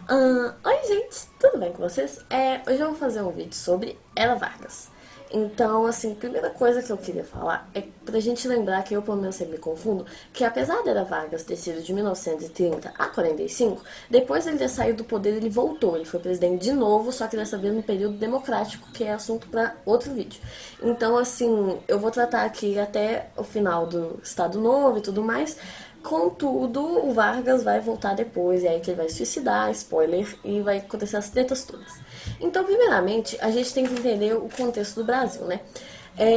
Oi, gente, tudo bem com vocês? Hoje eu vou fazer um vídeo sobre Era Vargas. Então, assim, a primeira coisa que eu queria falar é pra gente lembrar que eu, pelo menos, sempre me confundo, que apesar de Era Vargas ter sido de 1930 a 45, depois ele ter saído do poder, ele voltou. Ele foi presidente de novo, só que dessa vez no período democrático, que é assunto pra outro vídeo. Então, assim, eu vou tratar aqui até o final do Estado Novo e tudo mais. Contudo, o Vargas vai voltar depois, e aí que ele vai se suicidar, spoiler, e vai acontecer as tretas todas. Então, primeiramente, a gente tem que entender o contexto do Brasil, né?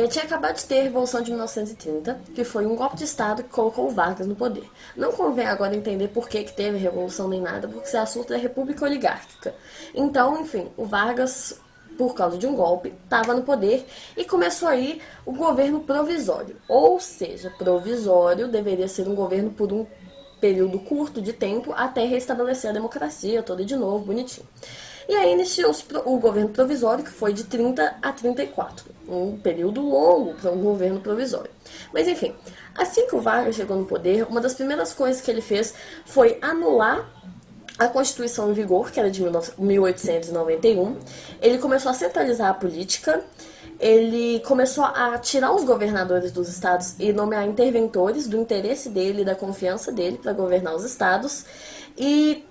Tinha acabado de ter a Revolução de 1930, que foi um golpe de Estado que colocou o Vargas no poder. Não convém agora entender por que teve a Revolução nem nada, porque isso é assunto da República Oligárquica. Então, enfim, o Vargas, por causa de um golpe, estava no poder e começou aí o governo provisório. Ou seja, provisório deveria ser um governo por um período curto de tempo até restabelecer a democracia toda de novo, bonitinho. E aí iniciou-se o governo provisório, que foi de 30 a 34. Um período longo para um governo provisório. Mas enfim, assim que o Vargas chegou no poder, uma das primeiras coisas que ele fez foi anular a Constituição em vigor, que era de 1891. Ele começou a centralizar a política, ele começou a tirar os governadores dos estados e nomear interventores do interesse dele e da confiança dele para governar os estados. E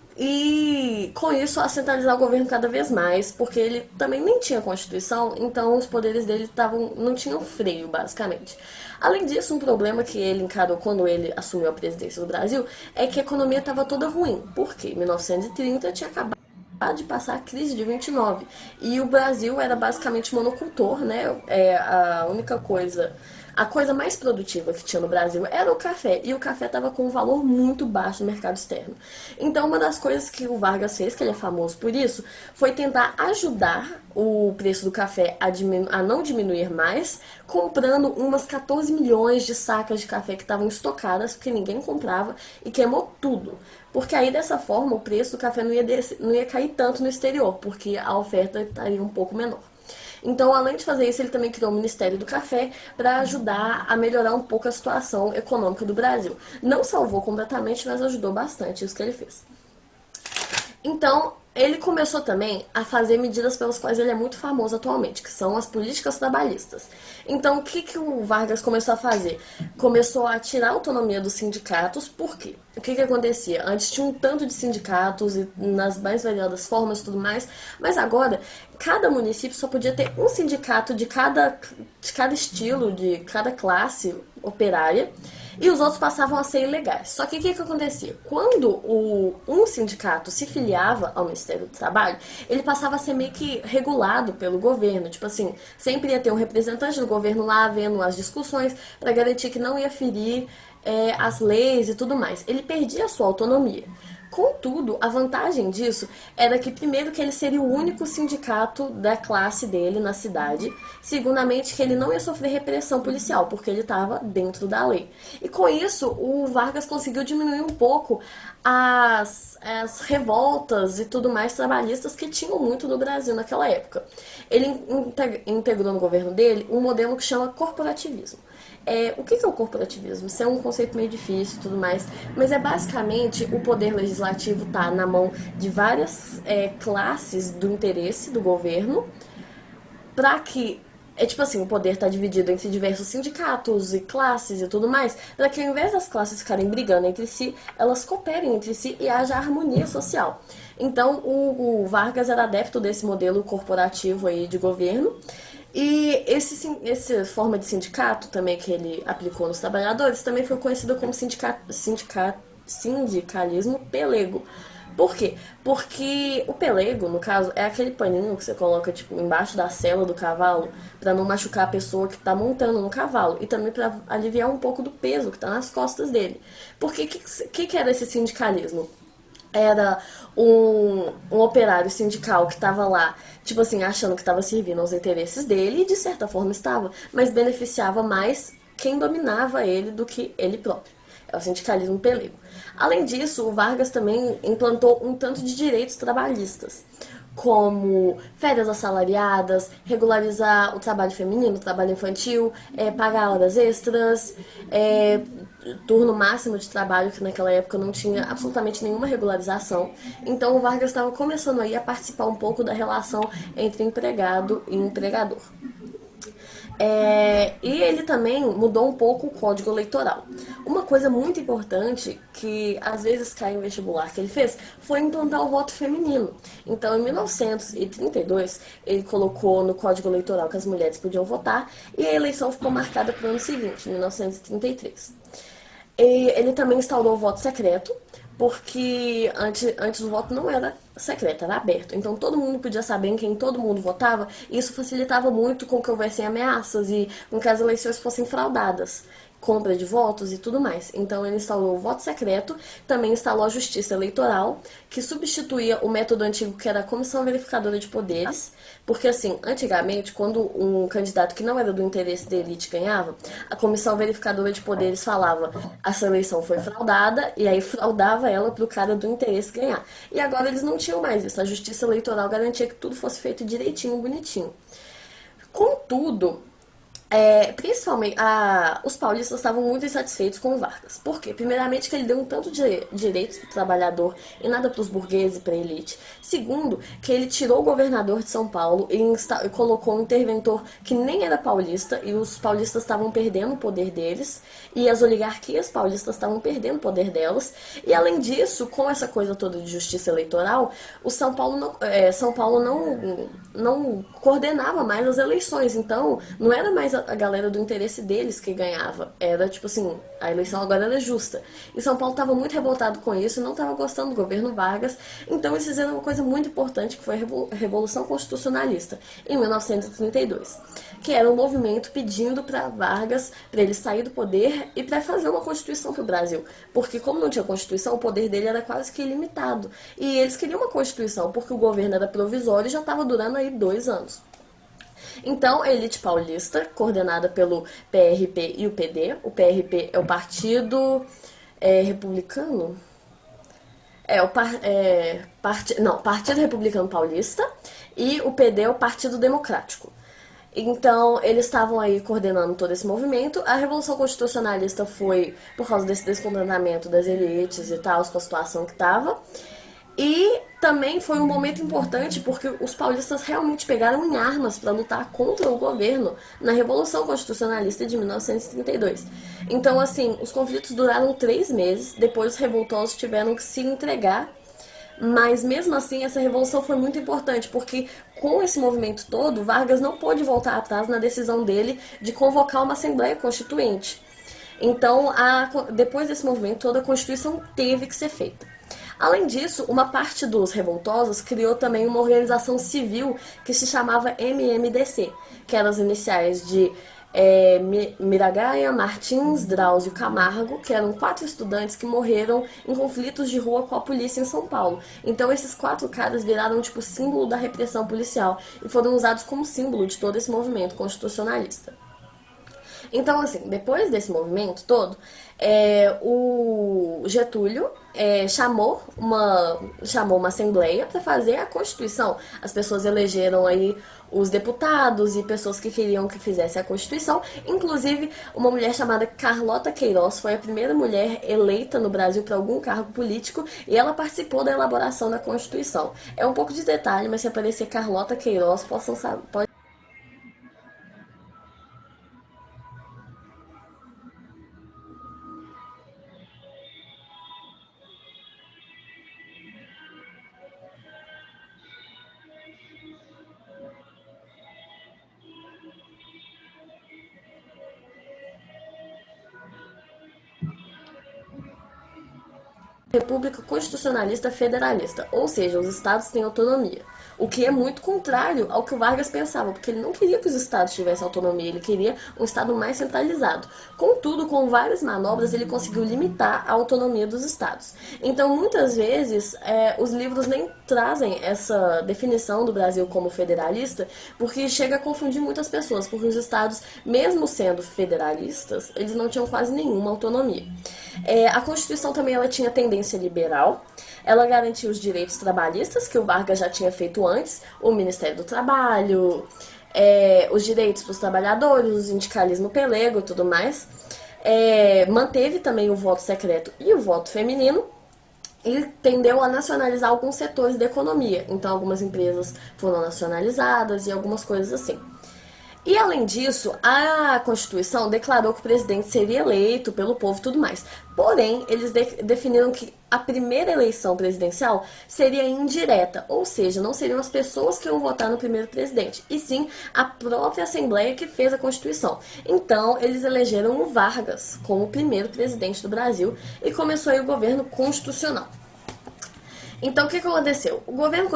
com isso a centralizar o governo cada vez mais, porque ele também nem tinha constituição, então os poderes dele não tinham freio, basicamente. Além disso, um problema que ele encarou quando ele assumiu a presidência do Brasil é que a economia estava toda ruim. Por quê? Em 1930 tinha acabado de passar a crise de 29 e o Brasil era basicamente monocultor, né? A coisa mais produtiva que tinha no Brasil era o café, e o café estava com um valor muito baixo no mercado externo. Então, uma das coisas que o Vargas fez, que ele é famoso por isso, foi tentar ajudar o preço do café a não diminuir mais, comprando umas 14 milhões de sacas de café que estavam estocadas, porque ninguém comprava, e queimou tudo. Porque aí, dessa forma, o preço do café não ia cair tanto no exterior, porque a oferta estaria um pouco menor. Então, além de fazer isso, ele também criou o Ministério do Café para ajudar a melhorar um pouco a situação econômica do Brasil. Não salvou completamente, mas ajudou bastante isso que ele fez. Então, ele começou também a fazer medidas pelas quais ele é muito famoso atualmente, que são as políticas trabalhistas. Então, o que o Vargas começou a fazer? Começou a tirar a autonomia dos sindicatos, por quê? O que acontecia? Antes tinha um tanto de sindicatos e nas mais variadas formas e tudo mais, mas agora cada município só podia ter um sindicato de cada estilo, de cada classe operária, e os outros passavam a ser ilegais. Só que o que acontecia? Quando um sindicato se filiava ao Ministério do Trabalho, ele passava a ser meio que regulado pelo governo. Tipo assim, sempre ia ter um representante do governo lá vendo as discussões para garantir que não ia ferir as leis e tudo mais. Ele perdia a sua autonomia. Contudo, a vantagem disso era que, primeiro, que ele seria o único sindicato da classe dele na cidade, segundamente, que ele não ia sofrer repressão policial, porque ele estava dentro da lei. E com isso, o Vargas conseguiu diminuir um pouco as revoltas e tudo mais trabalhistas que tinham muito no Brasil naquela época. Ele integrou no governo dele um modelo que chama corporativismo. O que é o corporativismo? Isso é um conceito meio difícil e tudo mais, mas é basicamente o poder legislativo tá na mão de várias classes do interesse do governo, para que tipo assim, o poder tá dividido entre diversos sindicatos e classes e tudo mais, para que ao invés das classes ficarem brigando entre si, elas cooperem entre si e haja harmonia social. Então, o Vargas era adepto desse modelo corporativo aí de governo, e essa forma de sindicato também que ele aplicou nos trabalhadores também foi conhecida como sindicalismo pelego. Por quê? Porque o pelego, no caso, é aquele paninho que você coloca tipo embaixo da sela do cavalo para não machucar a pessoa que tá montando no cavalo e também para aliviar um pouco do peso que tá nas costas dele. Porque que era esse sindicalismo? Era um operário sindical que estava lá, tipo assim, achando que estava servindo aos interesses dele, e de certa forma estava, mas beneficiava mais quem dominava ele do que ele próprio. É o sindicalismo pelego. Além disso, o Vargas também implantou um tanto de direitos trabalhistas. como férias assalariadas, regularizar o trabalho feminino, o trabalho infantil, pagar horas extras, turno máximo de trabalho, que naquela época não tinha absolutamente nenhuma regularização. Então o Vargas estava começando aí a participar um pouco da relação entre empregado e empregador. E ele também mudou um pouco o código eleitoral. Uma coisa muito importante que às vezes cai em vestibular que ele fez foi implantar o voto feminino. Então, em 1932, ele colocou no código eleitoral que as mulheres podiam votar e a eleição ficou marcada para o ano seguinte, 1933. E ele também instaurou o voto secreto, porque antes o voto não era secreto, era aberto. Então todo mundo podia saber em quem todo mundo votava, e isso facilitava muito com que houvessem ameaças e com que as eleições fossem fraudadas, compra de votos e tudo mais. Então ele instaurou o voto secreto, também instalou a justiça eleitoral, que substituía o método antigo que era a comissão verificadora de poderes, porque assim, antigamente, quando um candidato que não era do interesse da elite ganhava, a comissão verificadora de poderes falava essa eleição foi fraudada, e aí fraudava ela pro cara do interesse ganhar. E agora eles não tinham mais isso, a justiça eleitoral garantia que tudo fosse feito direitinho, bonitinho. Contudo, principalmente, os paulistas estavam muito insatisfeitos com o Vargas. Por quê? Primeiramente, que ele deu um tanto de direitos para o trabalhador e nada para os burgueses e para a elite. Segundo, que ele tirou o governador de São Paulo e colocou um interventor que nem era paulista, e os paulistas estavam perdendo o poder deles, e as oligarquias paulistas estavam perdendo o poder delas. E além disso, com essa coisa toda de justiça eleitoral, o São Paulo não coordenava mais as eleições. Então, não era mais a galera do interesse deles que ganhava. Era tipo assim, a eleição agora era justa. E São Paulo estava muito revoltado com isso, não estava gostando do governo Vargas. Então eles fizeram uma coisa muito importante, que foi a Revolução Constitucionalista, em 1932. Que era um movimento pedindo para Vargas, para ele sair do poder e para fazer uma Constituição para o Brasil. Porque como não tinha Constituição, o poder dele era quase que ilimitado. E eles queriam uma Constituição, porque o governo era provisório e já estava durando aí 2 anos. Então, a elite paulista, coordenada pelo PRP e o PD, o PRP é o Partido Republicano? Partido Republicano Paulista, e o PD é o Partido Democrático. Então, eles estavam aí coordenando todo esse movimento. A Revolução Constitucionalista foi por causa desse descontentamento das elites e tal, com a situação que estava. E também foi um momento importante porque os paulistas realmente pegaram em armas para lutar contra o governo na Revolução Constitucionalista de 1932. Então, assim, os conflitos duraram 3 meses, depois os revoltosos tiveram que se entregar. Mas mesmo assim, essa revolução foi muito importante, porque com esse movimento todo, Vargas não pôde voltar atrás na decisão dele de convocar uma Assembleia Constituinte. Então, depois desse movimento, toda a Constituição teve que ser feita. Além disso, uma parte dos revoltosos criou também uma organização civil que se chamava MMDC, que eram as iniciais de Miragaia, Martins, Drauzio Camargo, que eram 4 estudantes que morreram em conflitos de rua com a polícia em São Paulo. Então esses 4 caras viraram tipo símbolo da repressão policial e foram usados como símbolo de todo esse movimento constitucionalista. Então, assim, depois desse movimento todo, o Getúlio chamou uma assembleia para fazer a Constituição. As pessoas elegeram aí os deputados e pessoas que queriam que fizesse a Constituição. Inclusive, uma mulher chamada Carlota Queiroz foi a primeira mulher eleita no Brasil para algum cargo político e ela participou da elaboração da Constituição. É um pouco de detalhe, mas se aparecer Carlota Queiroz, pode. República Constitucionalista Federalista, ou seja, os estados têm autonomia. O que é muito contrário ao que o Vargas pensava, porque ele não queria que os estados tivessem autonomia, ele queria um estado mais centralizado. Contudo, com várias manobras, ele conseguiu limitar a autonomia dos estados. Então, muitas vezes, os livros nem trazem essa definição do Brasil como federalista, porque chega a confundir muitas pessoas, porque os estados, mesmo sendo federalistas, eles não tinham quase nenhuma autonomia. A Constituição também ela tinha tendência liberal. Ela garantia os direitos trabalhistas, que o Vargas já tinha feito antes, o Ministério do Trabalho, os direitos para os trabalhadores, o sindicalismo pelego e tudo mais. Manteve também o voto secreto e o voto feminino e tendeu a nacionalizar alguns setores da economia. Então, algumas empresas foram nacionalizadas e algumas coisas assim. E, além disso, a Constituição declarou que o presidente seria eleito pelo povo e tudo mais. Porém, eles definiram que a primeira eleição presidencial seria indireta, ou seja, não seriam as pessoas que iam votar no primeiro presidente, e sim a própria Assembleia que fez a Constituição. Então, eles elegeram o Vargas como o primeiro presidente do Brasil e começou aí o governo constitucional. Então, o que aconteceu? O governo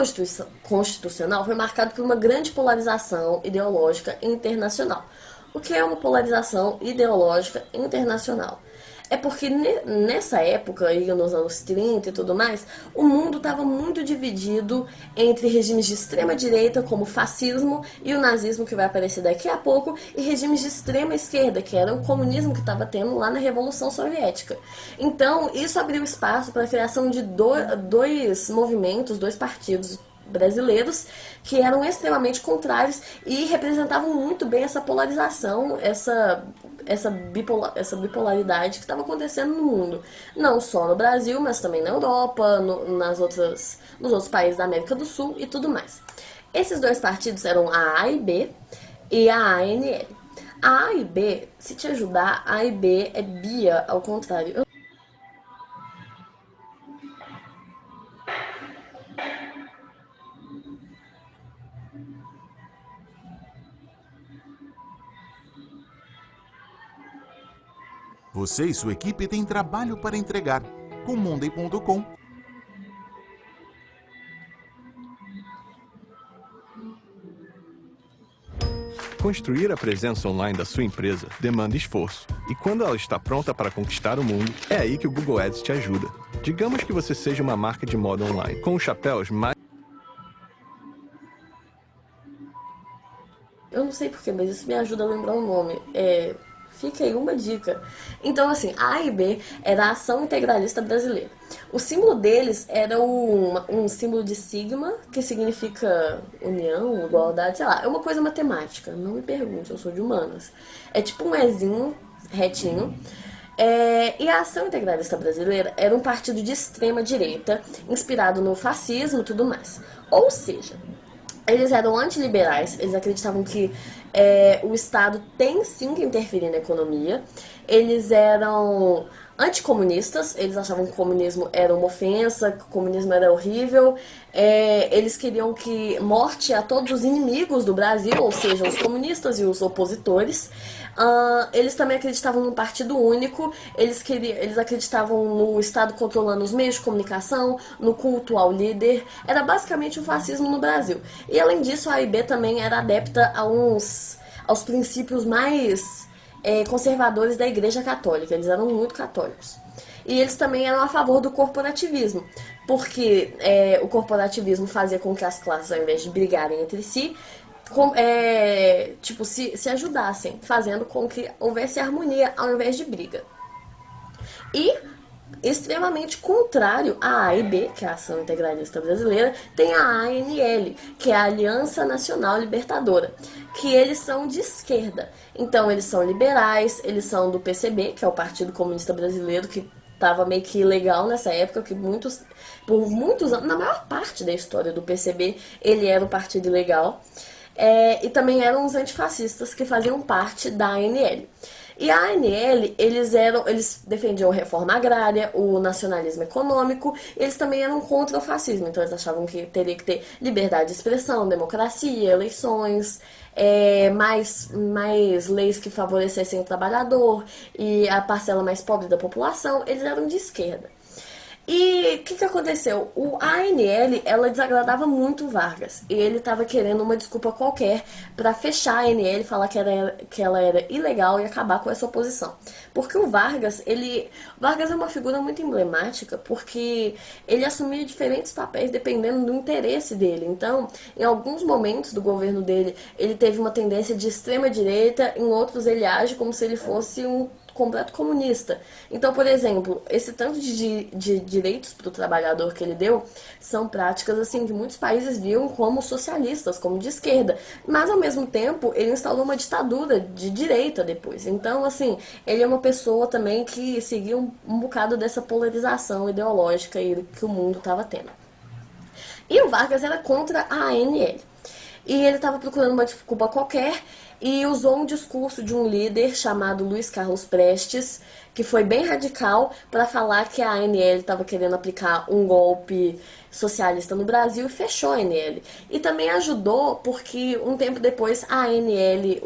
constitucional foi marcado por uma grande polarização ideológica internacional. O que é uma polarização ideológica internacional? É porque nessa época, aí nos anos 30 e tudo mais, o mundo estava muito dividido entre regimes de extrema direita, como o fascismo e o nazismo, que vai aparecer daqui a pouco, e regimes de extrema esquerda, que era o comunismo que estava tendo lá na Revolução Soviética. Então, isso abriu espaço para a criação de dois movimentos, dois partidos brasileiros que eram extremamente contrários e representavam muito bem essa polarização, essa bipolaridade que estava acontecendo no mundo. Não só no Brasil, mas também na Europa, nos outros países da América do Sul e tudo mais. Esses dois partidos eram a A e B e a ANL. A A e B, se te ajudar, A e B é Bia, ao contrário. Você e sua equipe têm trabalho para entregar. Com Monday.com. Construir a presença online da sua empresa demanda esforço. E quando ela está pronta para conquistar o mundo, é aí que o Google Ads te ajuda. Digamos que você seja uma marca de moda online, com os chapéus mais... Eu não sei porquê, mas isso me ajuda a lembrar o nome. Fica aí uma dica. Então, assim, a A e B era a Ação Integralista Brasileira. O símbolo deles era um símbolo de sigma, que significa união, igualdade, sei lá. É uma coisa matemática, não me pergunte, eu sou de humanas. É tipo um Ezinho retinho. E a Ação Integralista Brasileira era um partido de extrema direita, inspirado no fascismo e tudo mais. Ou seja, eles eram antiliberais, eles acreditavam que o Estado tem sim que interferir na economia. Eles eram anticomunistas, eles achavam que o comunismo era uma ofensa, que o comunismo era horrível. Eles queriam que morte a todos os inimigos do Brasil, ou seja, os comunistas e os opositores. Eles também acreditavam num partido único, eles acreditavam no Estado controlando os meios de comunicação, no culto ao líder. Era basicamente o fascismo no Brasil. E além disso, a AIB também era adepta aos princípios mais conservadores da Igreja Católica. Eles eram muito católicos. E eles também eram a favor do corporativismo, porque o corporativismo fazia com que as classes, ao invés de brigarem entre si, se ajudassem, fazendo com que houvesse harmonia ao invés de briga. E, extremamente contrário à A e B, que é a Ação Integralista Brasileira, tem a ANL, que é a Aliança Nacional Libertadora, que eles são de esquerda. Então, eles são liberais, eles são do PCB, que é o Partido Comunista Brasileiro, que estava meio que ilegal nessa época, que por muitos anos, na maior parte da história do PCB, ele era um partido ilegal. E também eram os antifascistas que faziam parte da ANL. E a ANL, eles defendiam a reforma agrária, o nacionalismo econômico, eles também eram contra o fascismo, então eles achavam que teria que ter liberdade de expressão, democracia, eleições, mais leis que favorecessem o trabalhador e a parcela mais pobre da população. Eles eram de esquerda. E o que aconteceu? A ANL, ela desagradava muito o Vargas. E ele estava querendo uma desculpa qualquer para fechar a ANL, falar que ela era ilegal e acabar com essa oposição. Porque o Vargas é uma figura muito emblemática, porque ele assumia diferentes papéis dependendo do interesse dele. Então, em alguns momentos do governo dele, ele teve uma tendência de extrema direita, em outros ele age como se ele fosse um completo comunista. Então, por exemplo, esse tanto de direitos para o trabalhador que ele deu são práticas assim que muitos países viam como socialistas, como de esquerda. Mas, ao mesmo tempo, ele instaurou uma ditadura de direita depois. Então, assim, ele é uma pessoa também que seguia um bocado dessa polarização ideológica aí que o mundo estava tendo. E o Vargas era contra a ANL. E ele estava procurando uma desculpa qualquer e usou um discurso de um líder chamado Luiz Carlos Prestes, que foi bem radical, para falar que a ANL estava querendo aplicar um golpe socialista no Brasil e fechou a ANL. E também ajudou porque um tempo depois a ANL,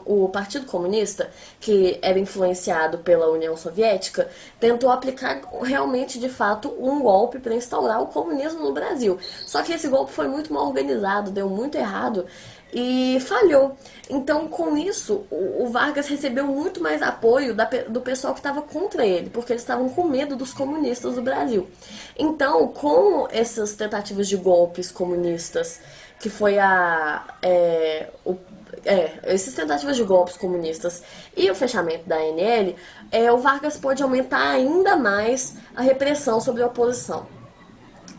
o Partido Comunista, que era influenciado pela União Soviética, tentou aplicar realmente, de fato, um golpe para instaurar o comunismo no Brasil. Só que esse golpe foi muito mal organizado, deu muito errado e falhou. Então, com isso, o Vargas recebeu muito mais apoio do pessoal que estava contra ele, porque eles estavam com medo dos comunistas do Brasil. Então, com essas tentativas de golpes comunistas, que foi essas tentativas de golpes comunistas e o fechamento da ANL, o Vargas pôde aumentar ainda mais a repressão sobre a oposição.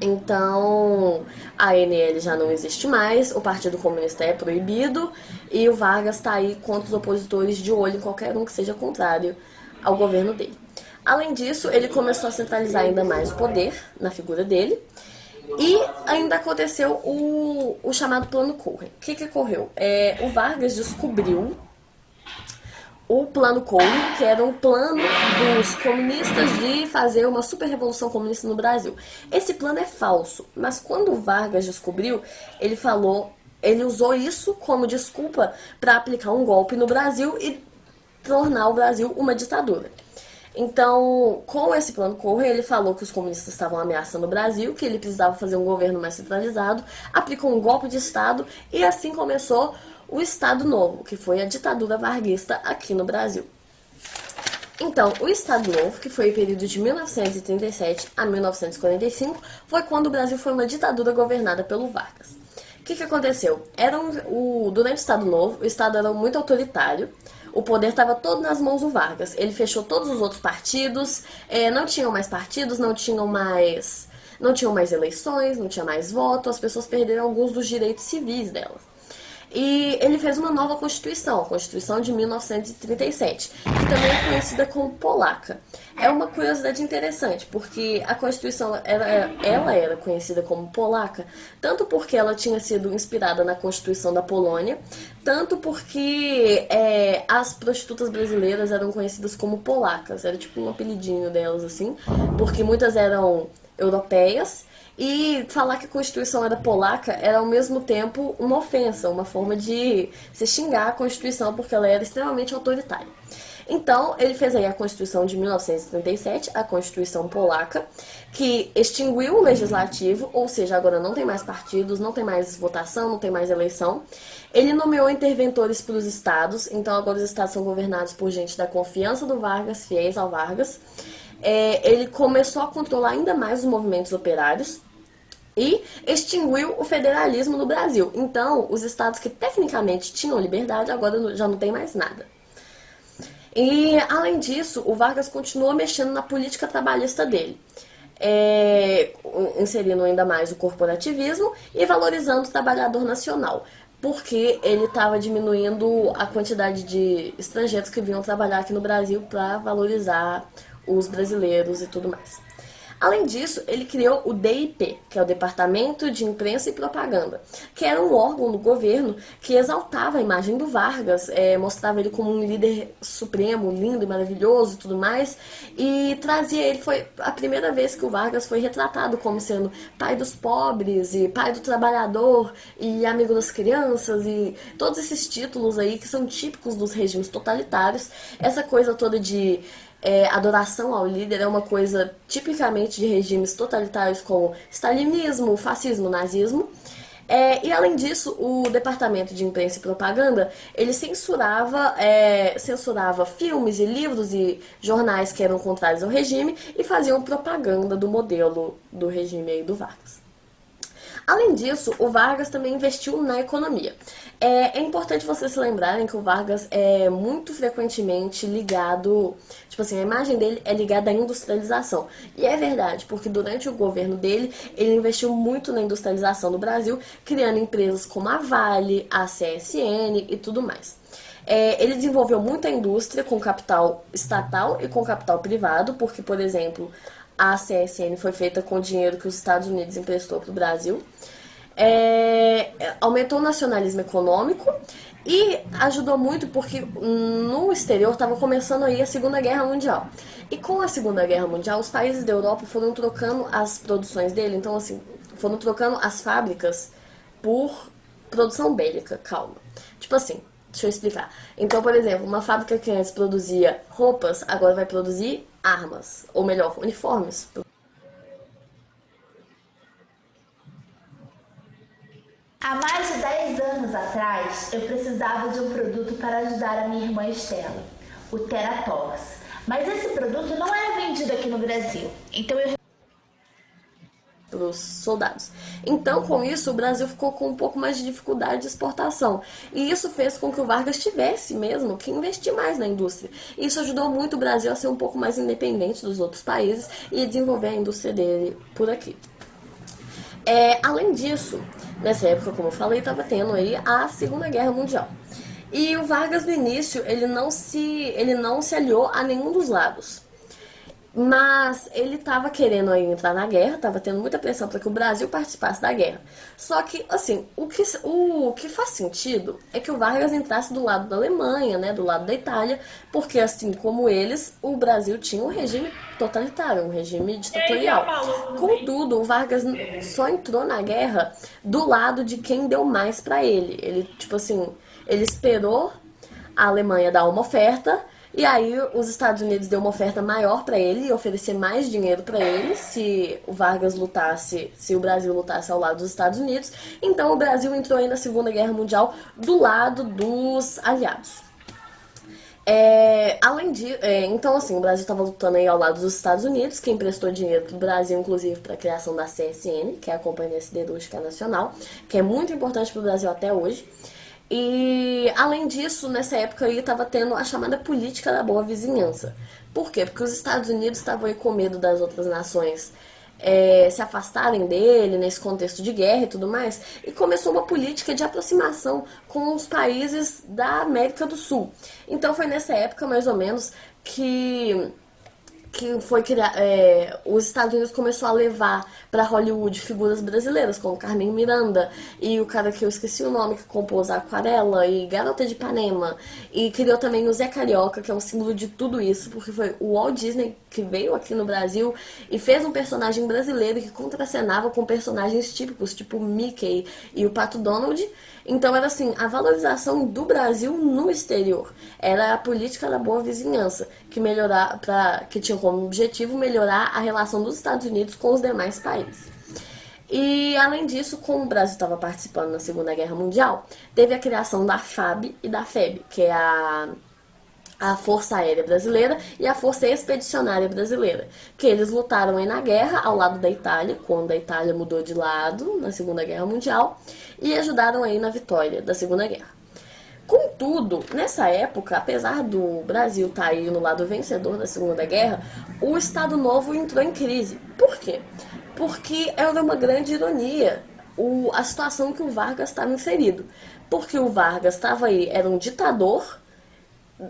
Então, a ANL já não existe mais, o Partido Comunista é proibido e o Vargas está aí contra os opositores, de olho em qualquer um que seja contrário ao governo dele. Além disso, ele começou a centralizar ainda mais o poder na figura dele e ainda aconteceu o chamado Plano Cohen. O que ocorreu? O Vargas descobriu o Plano Cohen, que era um plano dos comunistas de fazer uma super revolução comunista no Brasil. Esse plano é falso, mas quando o Vargas descobriu, ele usou isso como desculpa para aplicar um golpe no Brasil e tornar o Brasil uma ditadura. Então, com esse Plano Cohen, ele falou que os comunistas estavam ameaçando o Brasil, que ele precisava fazer um governo mais centralizado, aplicou um golpe de Estado e assim começou o Estado Novo, que foi a ditadura varguista aqui no Brasil. Então, o Estado Novo, que foi o período de 1937 a 1945, foi quando o Brasil foi uma ditadura governada pelo Vargas. O que aconteceu? Durante o Estado Novo, o Estado era muito autoritário, o poder estava todo nas mãos do Vargas. Ele fechou todos os outros partidos, não tinham mais partidos, não tinham mais eleições, não tinha mais voto, as pessoas perderam alguns dos direitos civis delas. E ele fez uma nova Constituição, a Constituição de 1937, que também é conhecida como polaca. É uma curiosidade interessante, porque a Constituição ela era conhecida como polaca, tanto porque ela tinha sido inspirada na Constituição da Polônia, tanto porque as prostitutas brasileiras eram conhecidas como polacas, era tipo um apelidinho delas, assim, porque muitas eram europeias. E falar que a Constituição era polaca era ao mesmo tempo uma ofensa, uma forma de se xingar a Constituição, porque ela era extremamente autoritária. Então, ele fez aí a Constituição de 1937, a Constituição polaca, que extinguiu o legislativo, ou seja, agora não tem mais partidos, não tem mais votação, não tem mais eleição. Ele nomeou interventores para os estados, então agora os estados são governados por gente da confiança do Vargas, fiéis ao Vargas. Ele começou a controlar ainda mais os movimentos operários e extinguiu o federalismo no Brasil. Então, os estados que tecnicamente tinham liberdade, agora já não tem mais nada. E, além disso, o Vargas continuou mexendo na política trabalhista dele, inserindo ainda mais o corporativismo e valorizando o trabalhador nacional, porque ele estava diminuindo a quantidade de estrangeiros que vinham trabalhar aqui no Brasil para valorizar os brasileiros e tudo mais. Além disso, ele criou o DIP, que é o Departamento de Imprensa e Propaganda, que era um órgão do governo que exaltava a imagem do Vargas, mostrava ele como um líder supremo, lindo e maravilhoso e tudo mais, e trazia ele, foi a primeira vez que o Vargas foi retratado como sendo pai dos pobres e pai do trabalhador e amigo das crianças e todos esses títulos aí que são típicos dos regimes totalitários, essa coisa toda de adoração ao líder é uma coisa tipicamente de regimes totalitários como stalinismo, fascismo, nazismo. E além disso, o Departamento de Imprensa e Propaganda, ele censurava filmes e livros e jornais que eram contrários ao regime e faziam propaganda do modelo do regime aí do Vargas. Além disso, o Vargas também investiu na economia. É importante vocês se lembrarem que o Vargas é muito frequentemente ligado, tipo assim, a imagem dele é ligada à industrialização. E é verdade, porque durante o governo dele, ele investiu muito na industrialização do Brasil, criando empresas como a Vale, a CSN e tudo mais. Ele desenvolveu muita indústria com capital estatal e com capital privado, porque, por exemplo, a CSN foi feita com dinheiro que os Estados Unidos emprestou para o Brasil. Aumentou o nacionalismo econômico e ajudou muito porque no exterior estava começando aí a Segunda Guerra Mundial. E com a Segunda Guerra Mundial, os países da Europa foram trocando as produções dele, então assim, foram trocando as fábricas por produção bélica, calma. Tipo assim, deixa eu explicar. Então, por exemplo, uma fábrica que antes produzia roupas, agora vai produzir armas, ou melhor, uniformes. Há mais de 10 anos atrás, eu precisava de um produto para ajudar a minha irmã Estela, o Teratox. Mas esse produto não era vendido aqui no Brasil, então eu para os soldados. Então, com isso, o Brasil ficou com um pouco mais de dificuldade de exportação. E isso fez com que o Vargas tivesse mesmo que investir mais na indústria. Isso ajudou muito o Brasil a ser um pouco mais independente dos outros países e desenvolver a indústria dele por aqui. Além disso, nessa época, como eu falei, estava tendo aí a Segunda Guerra Mundial. E o Vargas, no início, ele não se aliou a nenhum dos lados. Mas ele estava querendo aí entrar na guerra, estava tendo muita pressão para que o Brasil participasse da guerra. Só que, assim, o que faz sentido é que o Vargas entrasse do lado da Alemanha, né, do lado da Itália, porque, assim como eles, o Brasil tinha um regime totalitário, um regime ditatorial. Contudo, o Vargas só entrou na guerra do lado de quem deu mais para ele. Ele, tipo assim, ele esperou a Alemanha dar uma oferta. E aí os Estados Unidos deu uma oferta maior para ele e oferecer mais dinheiro para ele se o Vargas lutasse, se o Brasil lutasse ao lado dos Estados Unidos. Então o Brasil entrou aí na Segunda Guerra Mundial do lado dos aliados. Além de, então assim, o Brasil estava lutando aí ao lado dos Estados Unidos, que emprestou dinheiro para o Brasil, inclusive para a criação da CSN, que é a Companhia Siderúrgica Nacional, que é muito importante para o Brasil até hoje. E, além disso, nessa época aí estava tendo a chamada política da boa vizinhança. Por quê? Porque os Estados Unidos estavam aí com medo das outras nações se afastarem dele nesse contexto de guerra e tudo mais, e começou uma política de aproximação com os países da América do Sul. Então foi nessa época, mais ou menos, que foi criar, os Estados Unidos começou a levar para Hollywood figuras brasileiras, como Carmen Miranda e o cara que eu esqueci o nome, que compôs a Aquarela e Garota de Ipanema, e criou também o Zé Carioca, que é um símbolo de tudo isso, porque foi o Walt Disney que veio aqui no Brasil e fez um personagem brasileiro que contracenava com personagens típicos, tipo Mickey e o Pato Donald. Então era assim, a valorização do Brasil no exterior. Era a política da boa vizinhança, que tinha como objetivo melhorar a relação dos Estados Unidos com os demais países. E além disso, como o Brasil estava participando na Segunda Guerra Mundial, teve a criação da FAB e da FEB, que é a Força Aérea Brasileira e a Força Expedicionária Brasileira, que eles lutaram aí na guerra ao lado da Itália, quando a Itália mudou de lado na Segunda Guerra Mundial, e ajudaram aí na vitória da Segunda Guerra. Contudo, nessa época, apesar do Brasil estar aí no lado vencedor da Segunda Guerra, o Estado Novo entrou em crise. Por quê? Porque era uma grande ironia a situação que o Vargas estava inserido. Porque o Vargas estava aí, era um ditador,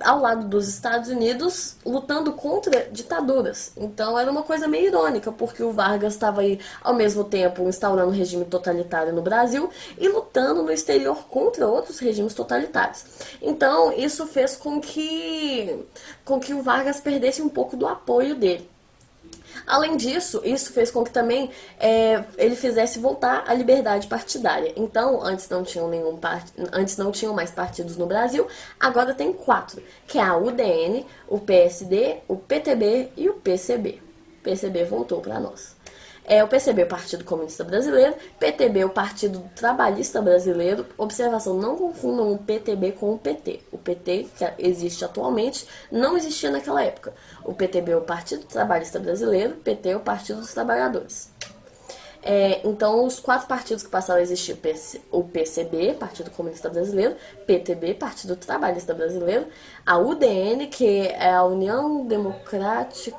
ao lado dos Estados Unidos, lutando contra ditaduras. Então era uma coisa meio irônica, porque o Vargas estava aí, ao mesmo tempo, instaurando um regime totalitário no Brasil e lutando no exterior contra outros regimes totalitários. Então isso fez com que o Vargas perdesse um pouco do apoio dele. Além disso, isso fez com que também ele fizesse voltar à liberdade partidária. Então, antes não tinham mais partidos no Brasil, agora tem 4, que é a UDN, o PSD, o PTB e o PCB. O PCB voltou para nós. O PCB, o Partido Comunista Brasileiro, PTB, o Partido Trabalhista Brasileiro. Observação, não confundam o PTB com o PT. O PT, que existe atualmente, não existia naquela época. O PTB é o Partido Trabalhista Brasileiro, o PT é o Partido dos Trabalhadores. Então, os 4 partidos que passaram a existir, o PCB, Partido Comunista Brasileiro, PTB, Partido Trabalhista Brasileiro, a UDN, que é a União Democrática...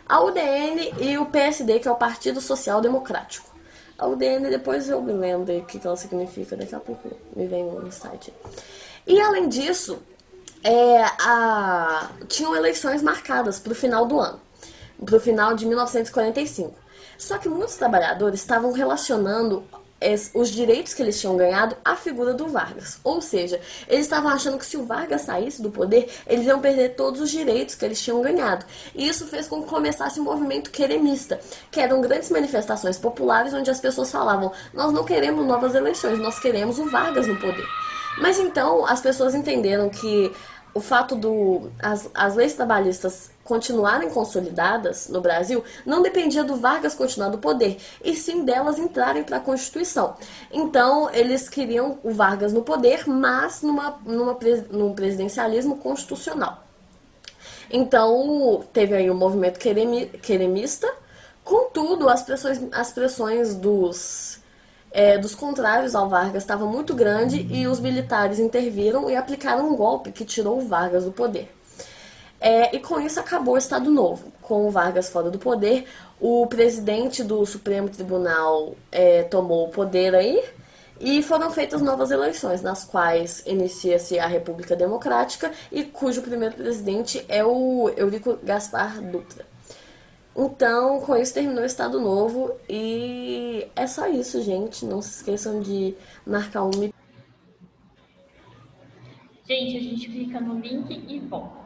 A UDN e o PSD, que é o Partido Social Democrático. A UDN, depois eu me lembro o que ela significa, daqui a pouco me vem um insight. E, além disso, tinham eleições marcadas para o final do ano, para o final de 1945. Só que muitos trabalhadores estavam relacionando os direitos que eles tinham ganhado à figura do Vargas. Ou seja, eles estavam achando que se o Vargas saísse do poder, eles iam perder todos os direitos que eles tinham ganhado. E isso fez com que começasse o movimento queremista, que eram grandes manifestações populares onde as pessoas falavam: nós não queremos novas eleições, nós queremos o Vargas no poder. Mas então as pessoas entenderam que o fato as leis trabalhistas continuarem consolidadas no Brasil não dependia do Vargas continuar no poder, e sim delas entrarem para a Constituição. Então, eles queriam o Vargas no poder, mas num presidencialismo constitucional. Então, teve aí o movimento queremista, contudo, as pressões dos contrários ao Vargas estava muito grande e os militares interviram e aplicaram um golpe que tirou o Vargas do poder. E com isso acabou o Estado Novo. Com o Vargas fora do poder, o presidente do Supremo Tribunal tomou o poder aí e foram feitas novas eleições, nas quais inicia-se a República Democrática e cujo primeiro presidente é o Eurico Gaspar Dutra. Então, com isso terminou o Estado Novo e é só isso, gente. Não se esqueçam de marcar um... Gente, a gente clica no link e volta.